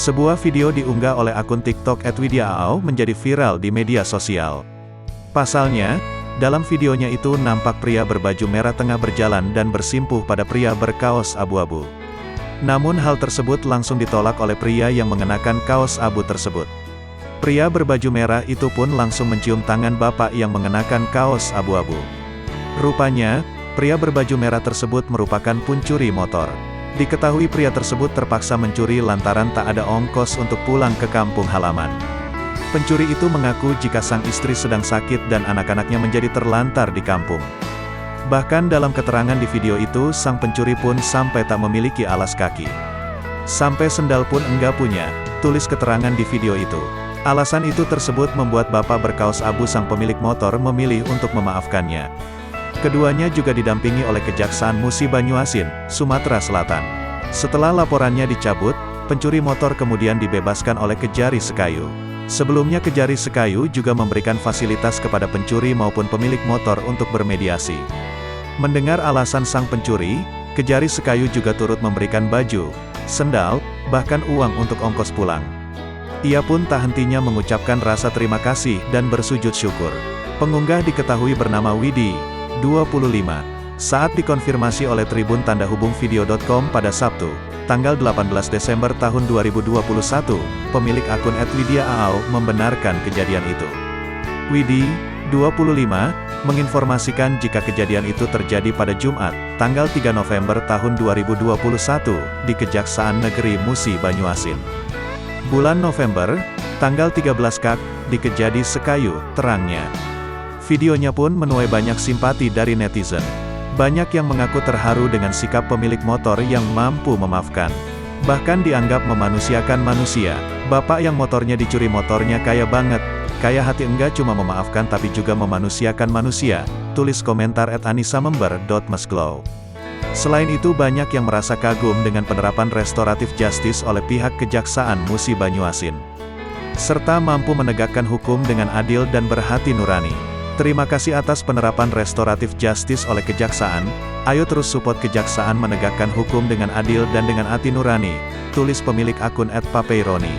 Sebuah video diunggah oleh akun TikTok @widya_aau menjadi viral di media sosial. Pasalnya, dalam videonya itu nampak pria berbaju merah tengah berjalan dan bersimpuh pada pria berkaos abu-abu. Namun hal tersebut langsung ditolak oleh pria yang mengenakan kaos abu tersebut. Pria berbaju merah itu pun langsung mencium tangan bapak yang mengenakan kaos abu-abu. Rupanya, pria berbaju merah tersebut merupakan pencuri motor. Diketahui pria tersebut terpaksa mencuri lantaran tak ada ongkos untuk pulang ke kampung halaman. Pencuri itu mengaku jika sang istri sedang sakit dan anak-anaknya menjadi terlantar di kampung. Bahkan dalam keterangan di video itu sang pencuri pun sampai tak memiliki alas kaki. Sampai sendal pun enggak punya, tulis keterangan di video itu. Alasan itu tersebut membuat bapak berkaos abu sang pemilik motor memilih untuk memaafkannya. Keduanya juga didampingi oleh Kejaksaan Musi Banyuasin, Sumatera Selatan. Setelah laporannya dicabut, pencuri motor kemudian dibebaskan oleh Kejari Sekayu. Sebelumnya Kejari Sekayu juga memberikan fasilitas kepada pencuri maupun pemilik motor untuk bermediasi. Mendengar alasan sang pencuri, Kejari Sekayu juga turut memberikan baju, sendal, bahkan uang untuk ongkos pulang. Ia pun tak hentinya mengucapkan rasa terima kasih dan bersujud syukur. Pengunggah diketahui bernama Widi, 25. Saat dikonfirmasi oleh Tribun Tanda Hubung Video.com pada Sabtu, tanggal 18 Desember tahun 2021, pemilik akun @widya_aau membenarkan kejadian itu. Widi, 25, menginformasikan jika kejadian itu terjadi pada Jumat, tanggal 3 November tahun 2021, di Kejaksaan Negeri Musi Banyuasin. Bulan November, tanggal 13 Kak, di Kejari Sekayu, terangnya. Videonya pun menuai banyak simpati dari netizen. Banyak yang mengaku terharu dengan sikap pemilik motor yang mampu memaafkan. Bahkan dianggap memanusiakan manusia. Bapak yang motornya dicuri motornya kaya banget. Kaya hati enggak cuma memaafkan tapi juga memanusiakan manusia, tulis komentar @anisamember.mesglow. Selain itu banyak yang merasa kagum dengan penerapan restoratif justice oleh pihak Kejaksaan Musi Banyuasin. Serta mampu menegakkan hukum dengan adil dan berhati nurani. Terima kasih atas penerapan restoratif justice oleh Kejaksaan, ayo terus support Kejaksaan menegakkan hukum dengan adil dan dengan hati nurani, tulis pemilik akun @papeironi.